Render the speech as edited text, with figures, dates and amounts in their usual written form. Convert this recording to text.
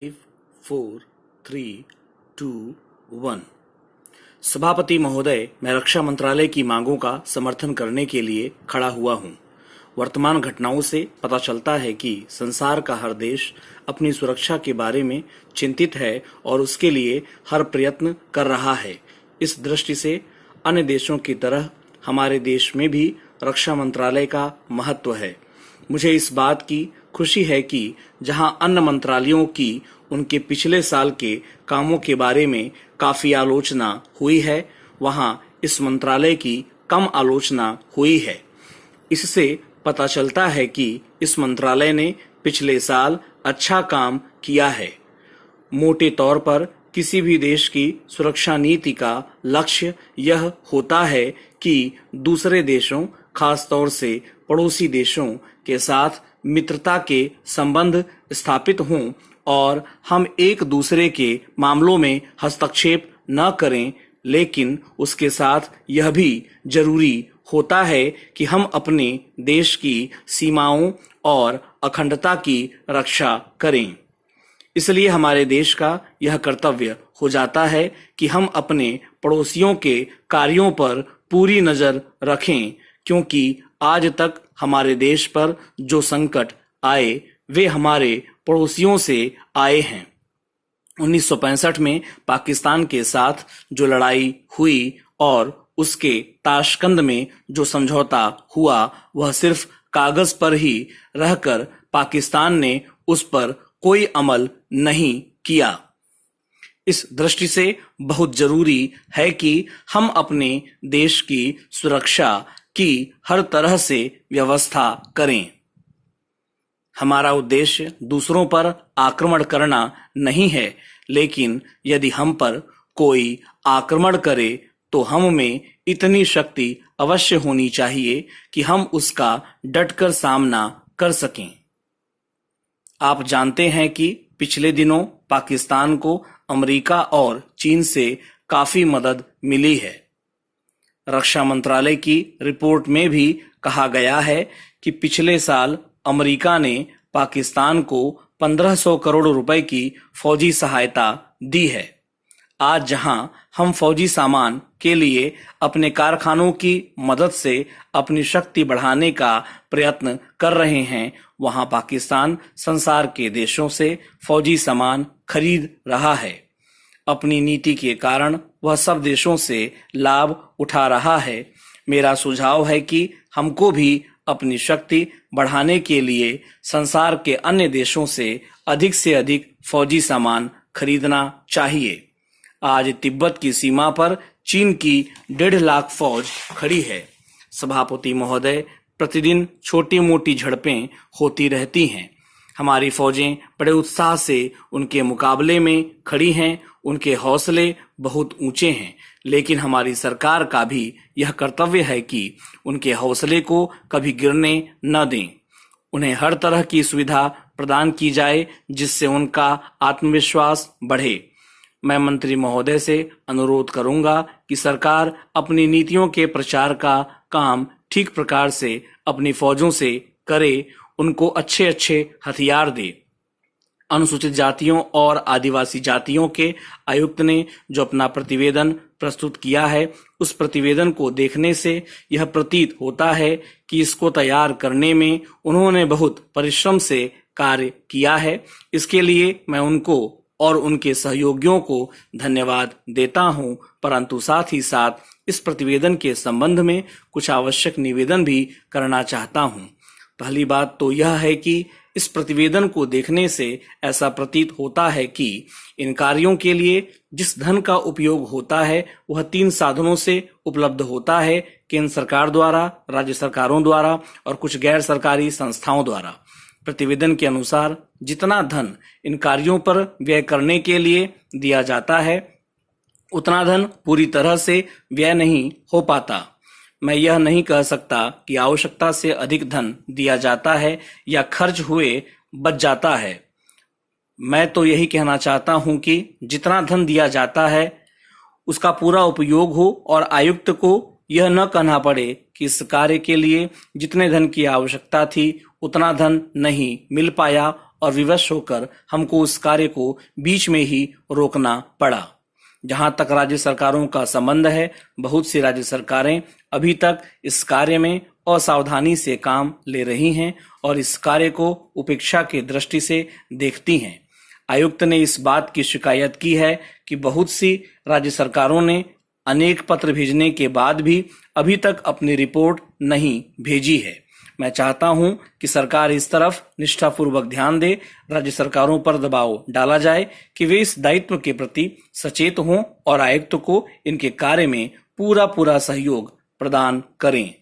4, 3, 2, 1। सभापति महोदय, मैं रक्षा मंत्रालय की मांगों का समर्थन करने के लिए खड़ा हुआ हूं। वर्तमान घटनाओं से पता चलता है कि संसार का हर देश अपनी सुरक्षा के बारे में चिंतित है और उसके लिए हर प्रयत्न कर रहा है। इस दृष्टि से अन्य देशों की तरह हमारे देश में भी रक्षा मंत्रालय का महत्व है। मुझे इस बात की खुशी है कि जहां अन्य मंत्रालयों की उनके पिछले साल के कामों के बारे में काफी आलोचना हुई है, वहां इस मंत्रालय की कम आलोचना हुई है। इससे पता चलता है कि इस मंत्रालय ने पिछले साल अच्छा काम किया है। मोटे तौर पर किसी भी देश की सुरक्षा नीति का लक्ष्य यह होता है कि दूसरे देशों, खास तौर से पड़ोसी देशों के साथ मित्रता के संबंध स्थापित हों और हम एक दूसरे के मामलों में हस्तक्षेप न करें, लेकिन उसके साथ यह भी जरूरी होता है कि हम अपने देश की सीमाओं और अखंडता की रक्षा करें। इसलिए हमारे देश का यह कर्तव्य हो जाता है कि हम अपने पड़ोसियों के कार्यों पर पूरी नजर रखें, क्योंकि आज तक हमारे देश पर जो संकट आए वे हमारे पड़ोसियों से आए हैं। 1965 में पाकिस्तान के साथ जो लड़ाई हुई और उसके ताशकंद में जो समझौता हुआ, वह सिर्फ कागज पर ही रहकर पाकिस्तान ने उस पर कोई अमल नहीं किया। इस दृष्टि से बहुत जरूरी है कि हम अपने देश की सुरक्षा की हर तरह से व्यवस्था करें। हमारा उद्देश्य दूसरों पर आक्रमण करना नहीं है, लेकिन यदि हम पर कोई आक्रमण करे तो हम में इतनी शक्ति अवश्य होनी चाहिए कि हम उसका डटकर सामना कर सकें। आप जानते हैं कि पिछले दिनों पाकिस्तान को अमेरिका और चीन से काफी मदद मिली है। रक्षा मंत्रालय की रिपोर्ट में भी कहा गया है कि पिछले साल अमेरिका ने पाकिस्तान को 1500 करोड़ रुपए की फौजी सहायता दी है। आज जहां हम फौजी सामान के लिए अपने कारखानों की मदद से अपनी शक्ति बढ़ाने का प्रयत्न कर रहे हैं, वहां पाकिस्तान संसार के देशों से फौजी सामान खरीद रहा है। अपनी नीति के कारण वह सब देशों से लाभ उठा रहा है। मेरा सुझाव है कि हमको भी अपनी शक्ति बढ़ाने के लिए संसार के अन्य देशों से अधिक फौजी सामान खरीदना चाहिए। आज तिब्बत की सीमा पर चीन की 1.5 लाख फौज खड़ी है। सभापति महोदय, प्रतिदिन छोटी मोटी झड़पें होती रहती हैं। हमारी फौजें बड़े उत्साह से उनके मुकाबले में खड़ी हैं। उनके हौसले बहुत ऊंचे हैं, लेकिन हमारी सरकार का भी यह कर्तव्य है कि उनके हौसले को कभी गिरने न दें। उन्हें हर तरह की सुविधा प्रदान की जाए जिससे उनका आत्मविश्वास बढ़े। मैं मंत्री महोदय से अनुरोध करूंगा कि सरकार अपनी नीतियों के प्रचार का काम ठीक प्रकार से अपनी फौजों से करे, उनको अच्छे अच्छे हथियार दे। अनुसूचित जातियों और आदिवासी जातियों के आयुक्त ने जो अपना प्रतिवेदन प्रस्तुत किया है, उस प्रतिवेदन को देखने से यह प्रतीत होता है कि इसको तैयार करने में उन्होंने बहुत परिश्रम से कार्य किया है। इसके लिए मैं उनको और उनके सहयोगियों को धन्यवाद देता हूं, परंतु साथ ही साथ इस प्रतिवेदन के संबंध में कुछ आवश्यक निवेदन भी करना चाहता हूं। पहली बात तो यह है कि इस प्रतिवेदन को देखने से ऐसा प्रतीत होता है कि इन कार्यों के लिए जिस धन का उपयोग होता है वह 3 साधनों से उपलब्ध होता है: केंद्र सरकार द्वारा, राज्य सरकारों द्वारा और कुछ गैर सरकारी संस्थाओं द्वारा। प्रतिवेदन के अनुसार जितना धन इन कार्यों पर व्यय करने के लिए दिया जाता है, उतना धन पूरी तरह से व्यय नहीं हो पाता। मैं यह नहीं कह सकता कि आवश्यकता से अधिक धन दिया जाता है या खर्च हुए बच जाता है। मैं तो यही कहना चाहता हूं कि जितना धन दिया जाता है उसका पूरा उपयोग हो और आयुक्त को यह न कहना पड़े कि इस कार्य के लिए जितने धन की आवश्यकता थी उतना धन नहीं मिल पाया और विवश होकर हमको उस कार्य को बीच में ही रोकना पड़ा। जहां तक राज्य सरकारों का संबंध है, बहुत सी राज्य सरकारें अभी तक इस कार्य में असावधानी से काम ले रही हैं और इस कार्य को उपेक्षा की दृष्टि से देखती हैं। आयुक्त ने इस बात की शिकायत की है कि बहुत सी राज्य सरकारों ने अनेक पत्र भेजने के बाद भी अभी तक अपनी रिपोर्ट नहीं भेजी है। मैं चाहता हूं कि सरकार इस तरफ निष्ठापूर्वक ध्यान दे, राज्य सरकारों पर दबाव डाला जाए कि वे इस दायित्व के प्रति सचेत हों और आयुक्त को इनके कार्य में पूरा सहयोग प्रदान करें।